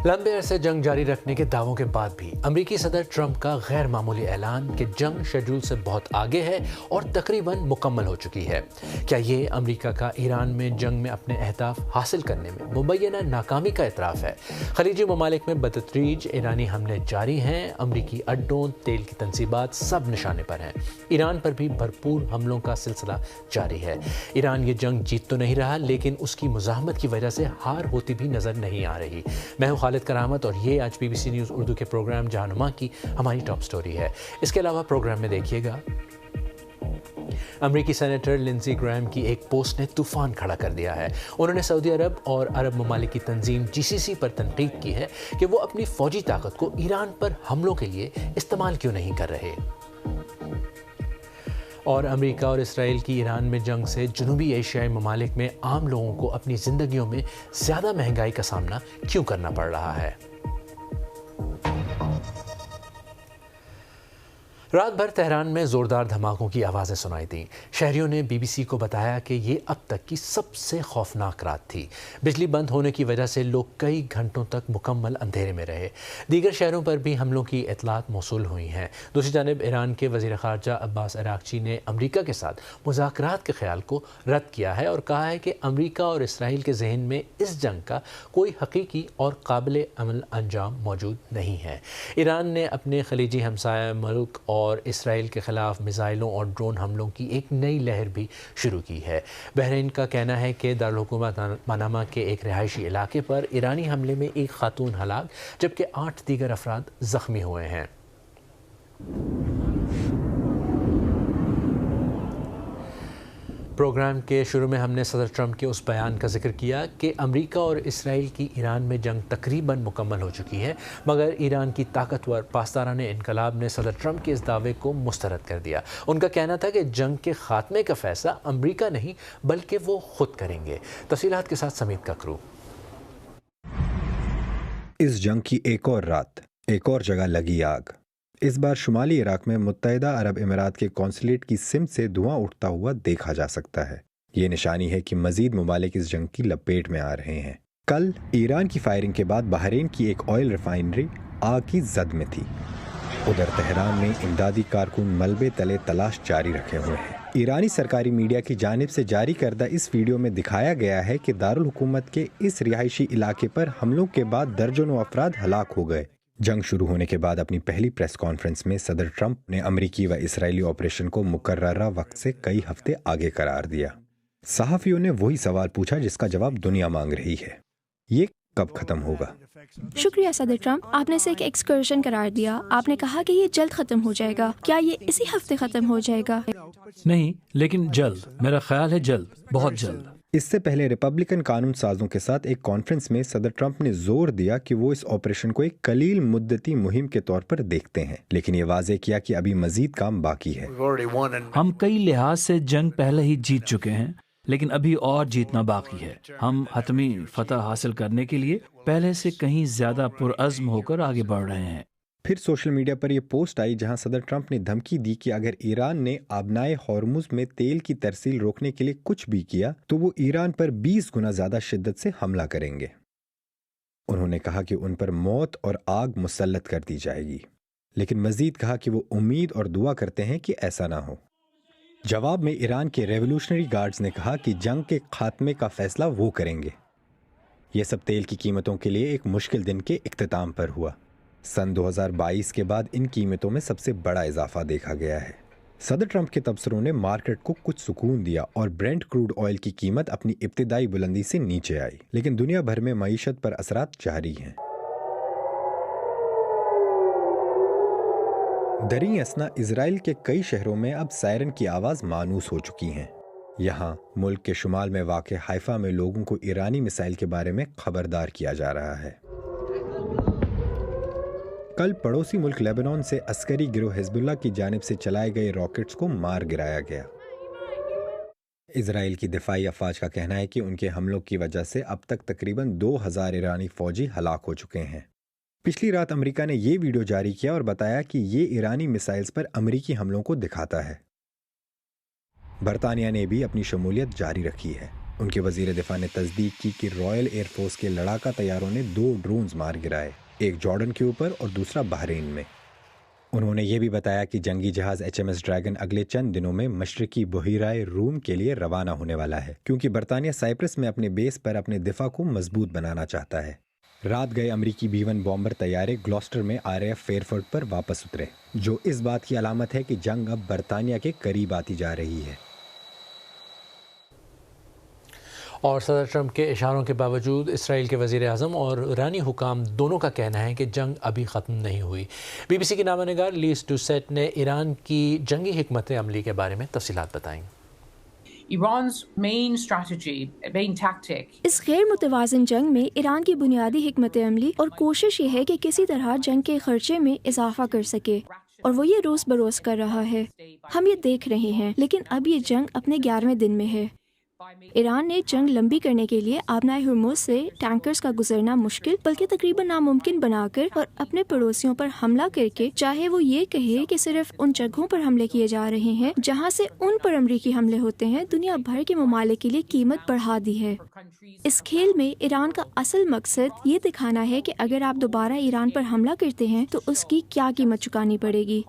لمبے عرصے جنگ جاری رکھنے کے دعووں کے بعد بھی امریکی صدر ٹرمپ کا غیر معمولی اعلان کہ جنگ شیڈول سے بہت آگے ہے اور تقریباً مکمل ہو چکی ہے۔ کیا یہ امریکہ کا ایران میں جنگ میں اپنے اہداف حاصل کرنے میں مبینہ ناکامی کا اعتراف ہے؟ خلیجی ممالک میں بتدریج ایرانی حملے جاری ہیں، امریکی اڈوں، تیل کی تنصیبات سب نشانے پر ہیں۔ ایران پر بھی بھرپور حملوں کا سلسلہ جاری ہے۔ ایران یہ جنگ جیت تو نہیں رہا، لیکن اس کی مزاحمت کی وجہ سے ہار ہوتی بھی نظر نہیں آ رہی۔ میں ہوں خالد کرامت اور یہ آج BBC نیوز اردو کے پروگرام جہانما کی ہماری ٹاپ سٹوری ہے۔ اس کے علاوہ پروگرام میں دیکھیے گا، امریکی سینیٹر لنزی گرaham کی ایک پوسٹ نے طوفان کھڑا کر دیا ہے۔ انہوں نے سعودی عرب اور عرب ممالک کی تنظیم GCC پر تنقید کی ہے کہ وہ اپنی فوجی طاقت کو ایران پر حملوں کے لیے استعمال کیوں نہیں کر رہے۔ اور امریکہ اور اسرائیل کی ایران میں جنگ سے جنوبی ایشیائی ممالک میں عام لوگوں کو اپنی زندگیوں میں زیادہ مہنگائی کا سامنا کیوں کرنا پڑ رہا ہے۔ رات بھر تہران میں زوردار دھماکوں کی آوازیں سنائی دیں۔ شہریوں نے BBC کو بتایا کہ یہ اب تک کی سب سے خوفناک رات تھی۔ بجلی بند ہونے کی وجہ سے لوگ کئی گھنٹوں تک مکمل اندھیرے میں رہے۔ دیگر شہروں پر بھی حملوں کی اطلاعات موصول ہوئی ہیں۔ دوسری جانب ایران کے وزیر خارجہ عباس عراقچی نے امریکہ کے ساتھ مذاکرات کے خیال کو رد کیا ہے اور کہا ہے کہ امریکہ اور اسرائیل کے ذہن میں اس جنگ کا کوئی حقیقی اور قابل عمل انجام موجود نہیں ہے۔ ایران نے اپنے خلیجی ہمسایہ ملک اور اسرائیل کے خلاف میزائلوں اور ڈرون حملوں کی ایک نئی لہر بھی شروع کی ہے۔ بحرین کا کہنا ہے کہ دارالحکومت منامہ کے ایک رہائشی علاقے پر ایرانی حملے میں ایک خاتون ہلاک جبکہ 8 دیگر افراد زخمی ہوئے ہیں۔ پروگرام کے شروع میں ہم نے صدر ٹرمپ کے اس بیان کا ذکر کیا کہ امریکہ اور اسرائیل کی ایران میں جنگ تقریباً مکمل ہو چکی ہے، مگر ایران کی طاقتور پاسدارانہ انقلاب نے صدر ٹرمپ کے اس دعوے کو مسترد کر دیا۔ ان کا کہنا تھا کہ جنگ کے خاتمے کا فیصلہ امریکہ نہیں بلکہ وہ خود کریں گے۔ تفصیلات کے ساتھ سمیت ککرو۔ اس جنگ کی ایک اور رات، ایک اور جگہ لگی آگ۔ اس بار شمالی عراق میں متحدہ عرب امارات کے قونصلیٹ کی سمت سے دھواں اٹھتا ہوا دیکھا جا سکتا ہے۔ یہ نشانی ہے کہ مزید ممالک اس جنگ کی لپیٹ میں آ رہے ہیں۔ کل ایران کی فائرنگ کے بعد بحرین کی ایک آئل ریفائنری آگ کی زد میں تھی۔ ادھر تہران میں امدادی کارکن ملبے تلے تلاش جاری رکھے ہوئے ہیں۔ ایرانی سرکاری میڈیا کی جانب سے جاری کردہ اس ویڈیو میں دکھایا گیا ہے کہ دارالحکومت کے اس رہائشی علاقے پر حملوں کے بعد درجنوں افراد ہلاک ہو گئے۔ جنگ شروع ہونے کے بعد اپنی پہلی پریس کانفرنس میں صدر ٹرمپ نے امریکی و اسرائیلی آپریشن کو مقررہ وقت سے کئی ہفتے آگے قرار دیا۔ صحافیوں نے وہی سوال پوچھا جس کا جواب دنیا مانگ رہی ہے، یہ کب ختم ہوگا؟ شکریہ صدر ٹرمپ، آپ نے اسے ایک ایکسکرشن قرار دیا۔ آپ نے کہا کہ یہ جلد ختم ہو جائے گا، کیا یہ اسی ہفتے ختم ہو جائے گا؟ نہیں، لیکن جلد، میرا خیال ہے جلد، بہت جلد۔ اس سے پہلے ریپبلکن قانون سازوں کے ساتھ ایک کانفرنس میں صدر ٹرمپ نے زور دیا کہ وہ اس آپریشن کو ایک قلیل مدتی مہم کے طور پر دیکھتے ہیں، لیکن یہ واضح کیا کہ ابھی مزید کام باقی ہے۔ ہم کئی لحاظ سے جنگ پہلے ہی جیت چکے ہیں، لیکن ابھی اور جیتنا باقی ہے۔ ہم حتمی فتح حاصل کرنے کے لیے پہلے سے کہیں زیادہ پرعزم ہو کر آگے بڑھ رہے ہیں۔ پھر سوشل میڈیا پر یہ پوسٹ آئی جہاں صدر ٹرمپ نے دھمکی دی کہ اگر ایران نے آبنائے ہارمز میں تیل کی ترسیل روکنے کے لیے کچھ بھی کیا تو وہ ایران پر 20 گنا زیادہ شدت سے حملہ کریں گے۔ انہوں نے کہا کہ ان پر موت اور آگ مسلط کر دی جائے گی، لیکن مزید کہا کہ وہ امید اور دعا کرتے ہیں کہ ایسا نہ ہو۔ جواب میں ایران کے ریولوشنری گارڈز نے کہا کہ جنگ کے خاتمے کا فیصلہ وہ کریں گے۔ یہ سب تیل کی قیمتوں کے لیے ایک مشکل دن کے اختتام پر ہوا۔ سن 2022 کے بعد ان قیمتوں میں سب سے بڑا اضافہ دیکھا گیا ہے۔ صدر ٹرمپ کے تبصروں نے مارکیٹ کو کچھ سکون دیا اور برینٹ کروڈ آئل کی قیمت اپنی ابتدائی بلندی سے نیچے آئی، لیکن دنیا بھر میں معیشت پر اثرات جاری ہیں۔ دریں اثنا اسرائیل کے کئی شہروں میں اب سائرن کی آواز مانوس ہو چکی ہیں۔ یہاں ملک کے شمال میں واقع حیفا میں لوگوں کو ایرانی میزائل کے بارے میں خبردار کیا جا رہا ہے۔ کل پڑوسی ملک لیبنان سے عسکری گروہ حزب اللہ کی جانب سے چلائے گئے راکٹس کو مار گرایا گیا۔ اسرائیل کی دفاعی افواج کا کہنا ہے کہ ان کے حملوں کی وجہ سے اب تک تقریباً 2000 ایرانی فوجی ہلاک ہو چکے ہیں۔ پچھلی رات امریکہ نے یہ ویڈیو جاری کیا اور بتایا کہ یہ ایرانی میزائلز پر امریکی حملوں کو دکھاتا ہے۔ برطانیہ نے بھی اپنی شمولیت جاری رکھی ہے۔ ان کے وزیر دفاع نے تصدیق کی کہ رائل ایئر فورس کے لڑاکا طیاروں نے 2 ڈرونز مار گرائے، ایک جارڈن کے اوپر اور دوسرا بحرین میں۔ انہوں نے یہ بھی بتایا کہ جنگی جہاز HMS ڈریگن اگلے چند دنوں میں مشرقی بحیرہ روم کے لیے روانہ ہونے والا ہے، کیونکہ برطانیہ سائپرس میں اپنے بیس پر اپنے دفاع کو مضبوط بنانا چاہتا ہے۔ رات گئے امریکی B-1 بامبر طیارے گلوسٹر میں RAF فیئرفورٹ پر واپس اترے، جو اس بات کی علامت ہے کہ جنگ اب برطانیہ کے قریب آتی جا رہی ہے۔ اور صدر ٹرمپ کے اشاروں کے باوجود اسرائیل کے وزیر اعظم اور ایرانی حکام دونوں کا کہنا ہے کہ جنگ ابھی ختم نہیں ہوئی۔ BBC کی نامہ نگار لیز ڈوسیٹ نے ایران کی جنگی حکمت عملی کے بارے میں تفصیلات بتائیں۔ اس غیر متوازن جنگ میں ایران کی بنیادی حکمت عملی اور کوشش یہ ہے کہ کسی طرح جنگ کے خرچے میں اضافہ کر سکے، اور وہ یہ روز بروز کر رہا ہے۔ ہم یہ دیکھ رہے ہیں، لیکن اب یہ جنگ اپنے 11ویں دن میں ہے۔ ایران نے جنگ لمبی کرنے کے لیے آبنائے ہرمز سے ٹینکرز کا گزرنا مشکل بلکہ تقریباً ناممکن بنا کر اور اپنے پڑوسیوں پر حملہ کر کے، چاہے وہ یہ کہے کہ صرف ان جگہوں پر حملے کیے جا رہے ہیں جہاں سے ان پر امریکی حملے ہوتے ہیں، دنیا بھر کے ممالک کے لیے قیمت بڑھا دی ہے۔ اس کھیل میں ایران کا اصل مقصد یہ دکھانا ہے کہ اگر آپ دوبارہ ایران پر حملہ کرتے ہیں تو اس کی کیا قیمت چکانی پڑے گی۔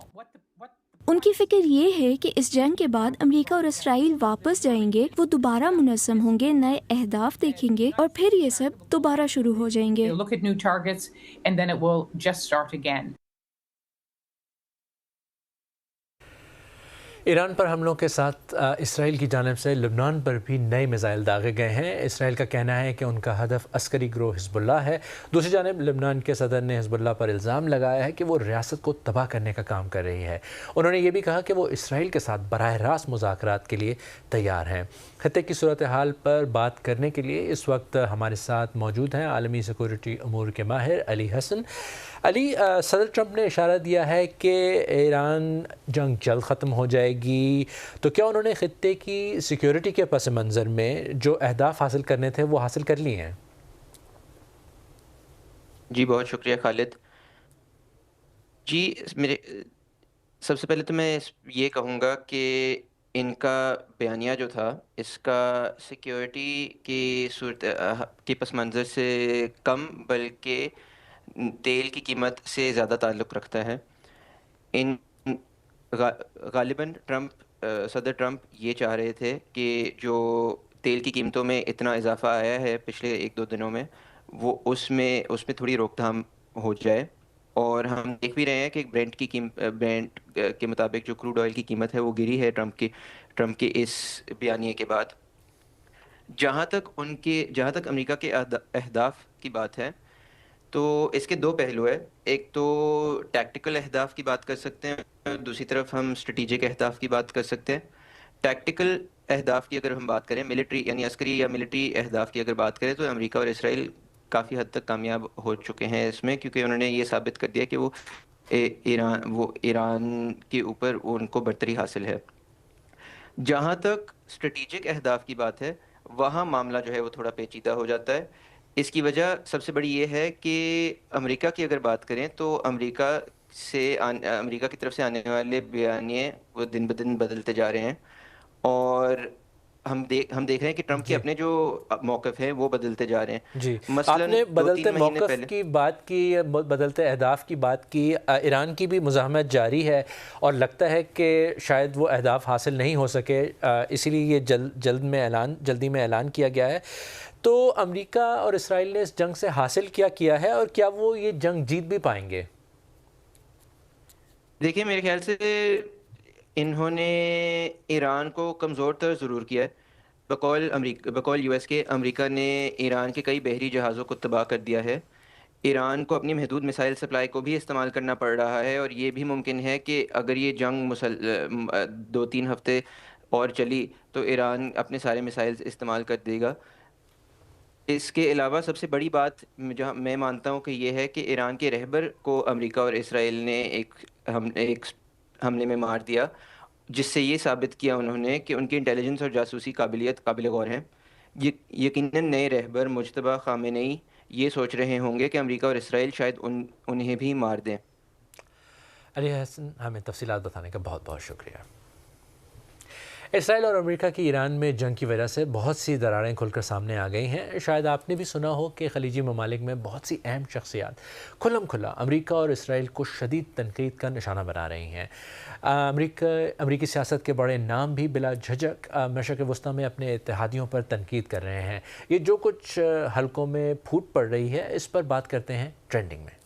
ان کی فکر یہ ہے کہ اس جنگ کے بعد امریکہ اور اسرائیل واپس جائیں گے، وہ دوبارہ منظم ہوں گے، نئے اہداف دیکھیں گے اور پھر یہ سب دوبارہ شروع ہو جائیں گے۔ ایران پر حملوں کے ساتھ اسرائیل کی جانب سے لبنان پر بھی نئے میزائل داغے گئے ہیں۔ اسرائیل کا کہنا ہے کہ ان کا ہدف عسکری گروہ حزب اللہ ہے۔ دوسری جانب لبنان کے صدر نے حزب اللہ پر الزام لگایا ہے کہ وہ ریاست کو تباہ کرنے کا کام کر رہی ہے۔ انہوں نے یہ بھی کہا کہ وہ اسرائیل کے ساتھ براہ راست مذاکرات کے لیے تیار ہیں۔ خطے کی صورتحال پر بات کرنے کے لیے اس وقت ہمارے ساتھ موجود ہیں عالمی سیکورٹی امور کے ماہر علی حسن۔ علی، صدر ٹرمپ نے اشارہ دیا ہے کہ ایران جنگ جلد ختم ہو جائے گی، تو کیا انہوں نے خطے کی سیکیورٹی کے پس منظر میں جو اہداف حاصل کرنے تھے وہ حاصل کر لیے ہیں؟ جی بہت شکریہ خالد۔ جی میرے سب سے پہلے تو میں یہ کہوں گا کہ ان کا بیانیہ جو تھا اس کا سیکیورٹی کی صورت کے پس منظر سے کم بلکہ تیل کی قیمت سے زیادہ تعلق رکھتا ہے۔ ان غالباً صدر ٹرمپ یہ چاہ رہے تھے کہ جو تیل کی قیمتوں میں اتنا اضافہ آیا ہے پچھلے 1-2 دنوں میں، وہ اس میں تھوڑی روک تھام ہو جائے۔ اور ہم دیکھ بھی رہے ہیں کہ برینٹ کے مطابق جو کروڈ آئل کی قیمت ہے وہ گری ہے ٹرمپ کے اس بیانیے کے بعد۔ جہاں تک امریکہ کے اہداف کی بات ہے تو اس کے 2 پہلو ہیں۔ ایک تو ٹیکٹیکل اہداف کی بات کر سکتے ہیں، دوسری طرف ہم اسٹریٹجک اہداف کی بات کر سکتے ہیں۔ ٹیکٹیکل اہداف کی اگر ہم بات کریں، ملٹری یعنی عسکری یا ملٹری اہداف کی اگر بات کریں، تو امریکہ اور اسرائیل کافی حد تک کامیاب ہو چکے ہیں اس میں، کیونکہ انہوں نے یہ ثابت کر دیا کہ وہ ایران کے اوپر ان کو برتری حاصل ہے۔ جہاں تک اسٹریٹجک اہداف کی بات ہے، وہاں معاملہ جو ہے وہ تھوڑا پیچیدہ ہو جاتا ہے۔ اس کی وجہ سب سے بڑی یہ ہے کہ امریکہ کی اگر بات کریں تو امریکہ کی طرف سے آنے والے بیانیے وہ دن بدن بدلتے جا رہے ہیں، اور ہم دیکھ رہے ہیں کہ ٹرمپ کے اپنے جو موقف ہیں وہ بدلتے جا رہے ہیں۔ جی، مثلاً آپ نے بدلتے موقف کی بات کی، بدلتے اہداف کی بات کی۔ ایران کی بھی مزاحمت جاری ہے اور لگتا ہے کہ شاید وہ اہداف حاصل نہیں ہو سکے، اسی لیے یہ جلدی میں اعلان کیا گیا ہے۔ تو امریکہ اور اسرائیل نے اس جنگ سے حاصل کیا ہے، اور کیا وہ یہ جنگ جیت بھی پائیں گے؟ دیکھیں، میرے خیال سے انہوں نے ایران کو کمزور تر ضرور کیا ہے۔ بقول US کے امریکہ نے ایران کے کئی بحری جہازوں کو تباہ کر دیا ہے۔ ایران کو اپنی محدود میسائل سپلائی کو بھی استعمال کرنا پڑ رہا ہے، اور یہ بھی ممکن ہے کہ اگر یہ جنگ 2-3 ہفتے اور چلی تو ایران اپنے سارے میسائل استعمال کر دے گا۔ اس کے علاوہ سب سے بڑی بات جہاں میں مانتا ہوں کہ یہ ہے کہ ایران کے رہبر کو امریکہ اور اسرائیل نے ایک حملے میں مار دیا، جس سے یہ ثابت کیا انہوں نے کہ ان کی انٹیلیجنس اور جاسوسی قابلیت قابل غور ہے۔ یقیناً نئے رہبر مجتبی خامنئی یہ سوچ رہے ہوں گے کہ امریکہ اور اسرائیل شاید انہیں بھی مار دیں۔ علی حسن، ہمیں تفصیلات بتانے کا بہت بہت شکریہ۔ اسرائیل اور امریکہ کی ایران میں جنگ کی وجہ سے بہت سی دراریں کھل کر سامنے آ گئی ہیں۔ شاید آپ نے بھی سنا ہو کہ خلیجی ممالک میں بہت سی اہم شخصیات کھلم کھلا امریکہ اور اسرائیل کو شدید تنقید کا نشانہ بنا رہی ہیں۔ امریکی سیاست کے بڑے نام بھی بلا جھجک مشرق وسطیٰ میں اپنے اتحادیوں پر تنقید کر رہے ہیں۔ یہ جو کچھ حلقوں میں پھوٹ پڑ رہی ہے، اس پر بات کرتے ہیں ٹرینڈنگ میں۔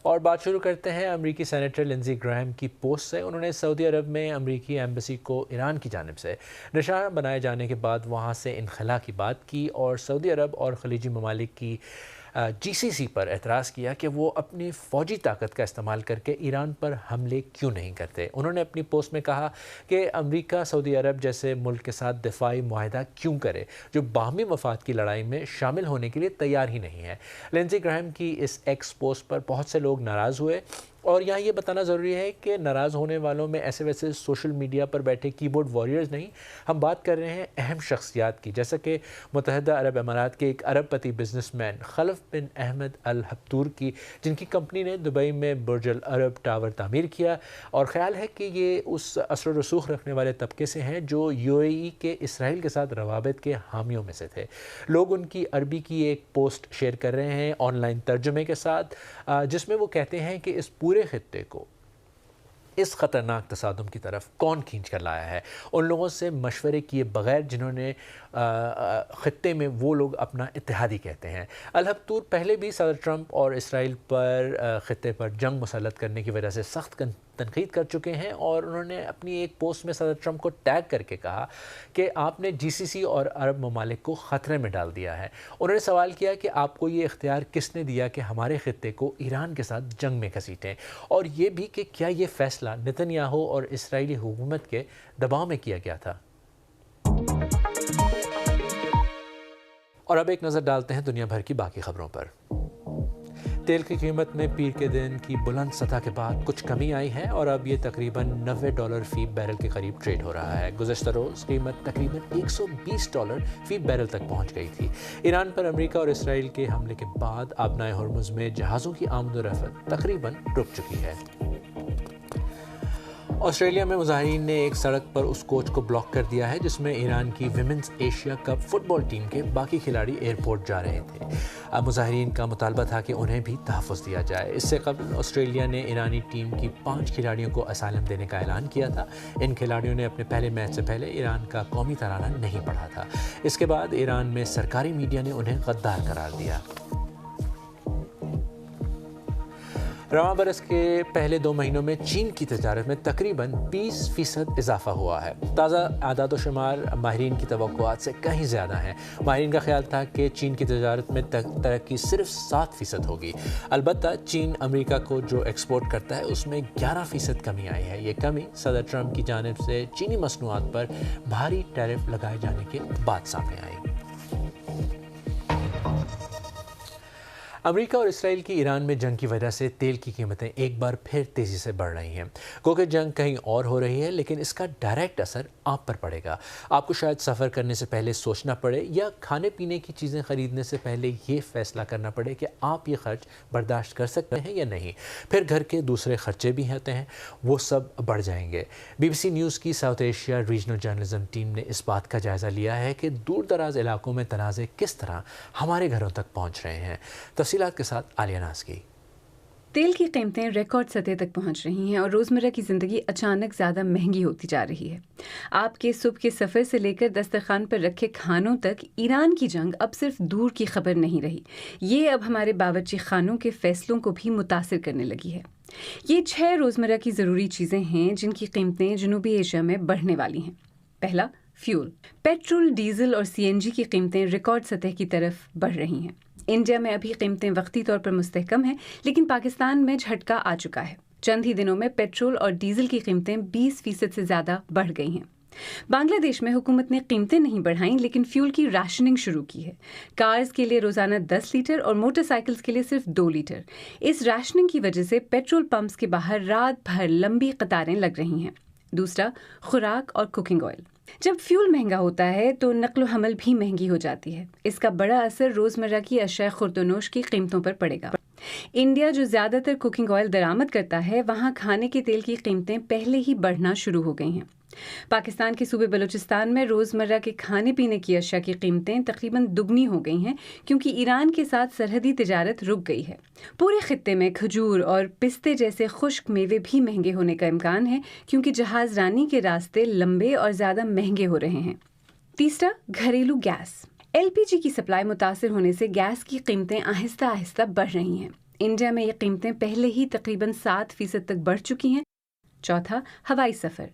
اور بات شروع کرتے ہیں امریکی سینیٹر لنزی گراہم کی پوسٹ سے۔ انہوں نے سعودی عرب میں امریکی ایمبیسی کو ایران کی جانب سے نشانہ بنائے جانے کے بعد وہاں سے انخلا کی بات کی اور سعودی عرب اور خلیجی ممالک کی GCC پر اعتراض کیا کہ وہ اپنی فوجی طاقت کا استعمال کر کے ایران پر حملے کیوں نہیں کرتے۔ انہوں نے اپنی پوسٹ میں کہا کہ امریکہ سعودی عرب جیسے ملک کے ساتھ دفاعی معاہدہ کیوں کرے جو باہمی مفاد کی لڑائی میں شامل ہونے کے لیے تیار ہی نہیں ہے۔ لنزی گراہم کی اس ایکس پوسٹ پر بہت سے لوگ ناراض ہوئے، اور یہاں یہ بتانا ضروری ہے کہ ناراض ہونے والوں میں ایسے ویسے سوشل میڈیا پر بیٹھے کی بورڈ واریئرز نہیں، ہم بات کر رہے ہیں اہم شخصیات کی، جیسا کہ متحدہ عرب امارات کے ایک ارب پتی بزنس مین خلف بن احمد الحبتور کی، جن کی کمپنی نے دبئی میں برج العرب ٹاور تعمیر کیا، اور خیال ہے کہ یہ اس اثر و رسوخ رکھنے والے طبقے سے ہیں جو UAE کے اسرائیل کے ساتھ روابط کے حامیوں میں سے تھے۔ لوگ ان کی عربی کی ایک پوسٹ شیئر کر رہے ہیں آن لائن ترجمے کے ساتھ، جس میں وہ کہتے ہیں کہ اس پورے خطے کو اس خطرناک تصادم کی طرف کون کھینچ کر لایا ہے، ان لوگوں سے مشورے کیے بغیر جنہوں نے خطے میں وہ لوگ اپنا اتحادی کہتے ہیں۔ الحبتور پہلے بھی صدر ٹرمپ اور اسرائیل پر خطے پر جنگ مسلط کرنے کی وجہ سے سخت تنقید کر چکے ہیں، اور انہوں نے اپنی ایک پوسٹ میں صدر ٹرمپ کو ٹیگ کر کے کہا کہ آپ نے GCC اور عرب ممالک کو خطرے میں ڈال دیا ہے۔ انہوں نے سوال کیا کہ آپ کو یہ اختیار کس نے دیا کہ ہمارے خطے کو ایران کے ساتھ جنگ میں گھسیٹیں، اور یہ بھی کہ کیا یہ فیصلہ نتنیاہو اور اسرائیلی حکومت کے دباؤ میں کیا گیا تھا۔ اور اب ایک نظر ڈالتے ہیں دنیا بھر کی باقی خبروں پر۔ تیل کی قیمت میں پیر کے دن کی بلند سطح کے بعد کچھ کمی آئی ہے اور اب یہ تقریباً $90 فی بیرل کے قریب ٹریڈ ہو رہا ہے۔ گزشتہ روز قیمت تقریباً $120 فی بیرل تک پہنچ گئی تھی۔ ایران پر امریکہ اور اسرائیل کے حملے کے بعد آبنائے ہرمز میں جہازوں کی آمد و رفت تقریباً رک چکی ہے۔ آسٹریلیا میں مظاہرین نے ایک سڑک پر اس کوچ کو بلاک کر دیا ہے جس میں ایران کی ویمنز ایشیا کپ فٹ بال ٹیم کے باقی کھلاڑی ایئرپورٹ جا رہے تھے۔ اب مظاہرین کا مطالبہ تھا کہ انہیں بھی تحفظ دیا جائے۔ اس سے قبل آسٹریلیا نے ایرانی ٹیم کی 5 کھلاڑیوں کو اسائلم دینے کا اعلان کیا تھا۔ ان کھلاڑیوں نے اپنے پہلے میچ سے پہلے ایران کا قومی ترانہ نہیں پڑھا تھا۔ اس کے بعد ایران میں سرکاری میڈیا نے انہیں غدار قرار دیا۔ رواں برس کے پہلے 2 مہینوں میں چین کی تجارت میں تقریباً 20% اضافہ ہوا ہے۔ تازہ اعداد و شمار ماہرین کی توقعات سے کہیں زیادہ ہیں۔ ماہرین کا خیال تھا کہ چین کی تجارت میں ترقی صرف 7% ہوگی۔ البتہ چین امریکہ کو جو ایکسپورٹ کرتا ہے اس میں 11% کمی آئی ہے۔ یہ کمی صدر ٹرمپ کی جانب سے چینی مصنوعات پر بھاری ٹیرف لگائے جانے کے بعد سامنے آئی۔ امریکہ اور اسرائیل کی ایران میں جنگ کی وجہ سے تیل کی قیمتیں ایک بار پھر تیزی سے بڑھ رہی ہیں۔ گوکہ جنگ کہیں اور ہو رہی ہے لیکن اس کا ڈائریکٹ اثر آپ پر پڑے گا۔ آپ کو شاید سفر کرنے سے پہلے سوچنا پڑے یا کھانے پینے کی چیزیں خریدنے سے پہلے یہ فیصلہ کرنا پڑے کہ آپ یہ خرچ برداشت کر سکتے ہیں یا نہیں۔ پھر گھر کے دوسرے خرچے بھی ہوتے ہیں، وہ سب بڑھ جائیں گے۔ BBC نیوز کی south Asia regional journalism team نے اس بات کا جائزہ لیا ہے کہ دور دراز علاقوں میں تنازع کس طرح ہمارے گھروں تک پہنچ رہے ہیں۔ تفصیلات کے ساتھ عالیہ ناز کی۔ تیل کی قیمتیں ریکارڈ سطح تک پہنچ رہی ہیں اور روزمرہ کی زندگی اچانک زیادہ مہنگی ہوتی جا رہی ہے۔ آپ کے صبح کے سفر سے لے کر دسترخوان پر رکھے کھانوں تک ایران کی جنگ اب صرف دور کی خبر نہیں رہی، یہ اب ہمارے باورچی خانوں کے فیصلوں کو بھی متاثر کرنے لگی ہے۔ یہ 6 روزمرہ کی ضروری چیزیں ہیں جن کی قیمتیں جنوبی ایشیا میں بڑھنے والی ہیں۔ پہلا، فیول۔ پیٹرول، ڈیزل اور CNG کی قیمتیں ریکارڈ سطح کی طرف بڑھ رہی ہیں۔ انڈیا میں ابھی قیمتیں وقتی طور پر مستحکم ہیں، لیکن پاکستان میں جھٹکا آ چکا ہے۔ چند ہی دنوں میں پیٹرول اور ڈیزل کی قیمتیں 20% سے زیادہ بڑھ گئی ہیں۔ بنگلہ دیش میں حکومت نے قیمتیں نہیں بڑھائیں لیکن فیول کی راشننگ شروع کی ہے۔ کارز کے لیے روزانہ 10 لیٹر اور موٹر سائیکلز کے لیے صرف 2 لیٹر۔ اس راشننگ کی وجہ سے پیٹرول پمپس کے باہر رات بھر لمبی قطاریں لگ رہی ہیں۔ دوسرا، خوراک اور کوکنگ آئل۔ جب فیول مہنگا ہوتا ہے تو نقل و حمل بھی مہنگی ہو جاتی ہے۔ اس کا بڑا اثر روزمرہ کی اشیاء خورد و نوش کی قیمتوں پر پڑے گا۔ انڈیا جو زیادہ تر کوکنگ آئل درآمد کرتا ہے، وہاں کھانے کے تیل کی قیمتیں پہلے ہی بڑھنا شروع ہو گئی ہیں۔ پاکستان کے صوبے بلوچستان میں روزمرہ کے کھانے پینے کی اشیاء کی قیمتیں تقریباً دگنی ہو گئی ہیں، کیونکہ ایران کے ساتھ سرحدی تجارت رک گئی ہے۔ پورے خطے میں کھجور اور پستے جیسے خشک میوے بھی مہنگے ہونے کا امکان ہے، کیونکہ جہاز رانی کے راستے لمبے اور زیادہ مہنگے ہو رہے ہیں۔ تیسرا، گھریلو گیس۔ LPG کی سپلائی متاثر ہونے سے گیس کی قیمتیں آہستہ آہستہ بڑھ رہی ہیں۔ انڈیا میں یہ قیمتیں پہلے ہی تقریباً 7% تک بڑھ چکی ہیں۔ چوتھا، ہوائی سفر۔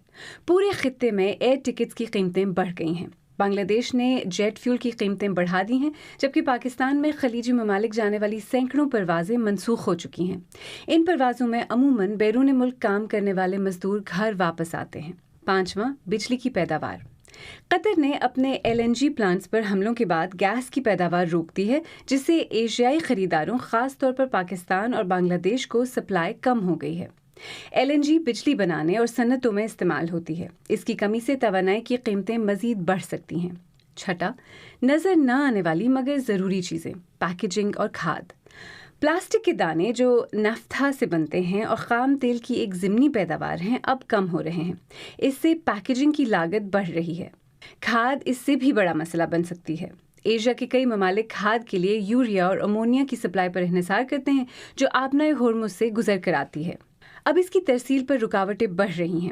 پورے خطے میں ایئر ٹکٹس کی قیمتیں بڑھ گئی ہیں۔ بنگلہ دیش نے جیٹ فیول کی قیمتیں بڑھا دی ہیں، جبکہ پاکستان میں خلیجی ممالک جانے والی سینکڑوں پروازیں منسوخ ہو چکی ہیں۔ ان پروازوں میں عموماً بیرون ملک کام کرنے والے مزدور گھر واپس آتے ہیں۔ پانچواں، بجلی کی پیداوار۔ قطر نے اپنے LNG پلانٹس پر حملوں کے بعد گیس کی پیداوار روک دی ہے، جس سے ایشیائی خریداروں خاص طور پر پاکستان اور بنگلہ دیش کو سپلائی کم ہو گئی ہے۔ LNG بجلی بنانے اور صنعتوں میں استعمال ہوتی ہے۔ اس کی کمی سے توانائی کی قیمتیں مزید بڑھ سکتی ہیں۔ چھٹا، نظر نہ آنے والی مگر ضروری چیزیں، پیکیجنگ اور کھاد۔ پلاسٹک کے دانے جو نفتا سے بنتے ہیں اور خام تیل کی ایک ضمنی پیداوار ہیں، اب کم ہو رہے ہیں۔ اس سے پیکیجنگ کی لاگت بڑھ رہی ہے۔ کھاد اس سے بھی بڑا مسئلہ بن سکتی ہے۔ ایشیا کے کئی ممالک کھاد کے لیے یوریا اور امونیا کی سپلائی پر انحصار کرتے ہیں، جو آبنائے ہورمز سے گزر کر آتی ہے۔ اب اس کی ترسیل پر رکاوٹیں بڑھ رہی ہیں۔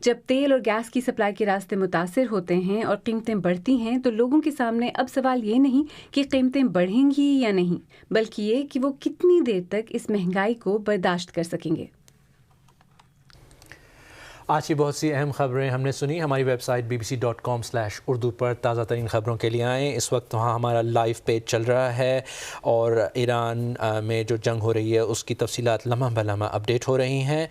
جب تیل اور گیس کی سپلائی کے راستے متاثر ہوتے ہیں اور قیمتیں بڑھتی ہیں، تو لوگوں کے سامنے اب سوال یہ نہیں کہ قیمتیں بڑھیں گی یا نہیں، بلکہ یہ کہ وہ کتنی دیر تک اس مہنگائی کو برداشت کر سکیں گے۔ آج کی بہت سی اہم خبریں ہم نے سنی۔ ہماری ویب سائٹ bbc.com/urdu پر تازہ ترین خبروں کے لیے آئیں۔ اس وقت وہاں ہمارا لائیو پیج چل رہا ہے اور ایران میں جو جنگ ہو رہی ہے اس کی تفصیلات لمحہ بلمحہ اپڈیٹ ہو رہی ہیں۔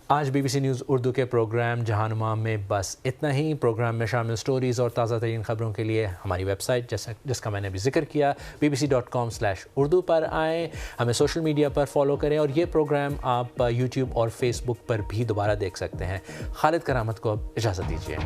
آج BBC نیوز اردو کے پروگرام جہانما میں بس اتنا ہی۔ پروگرام میں شامل سٹوریز اور تازہ ترین خبروں کے لیے ہماری ویب سائٹ جس کا میں نے بھی ذکر کیا bbc.com/urdu پر آئیں۔ ہمیں سوشل میڈیا پر فالو کریں اور یہ پروگرام آپ YouTube اور Facebook پر بھی دوبارہ دیکھ سکتے ہیں۔ خالد کرامت کو اب اجازت دیجیے۔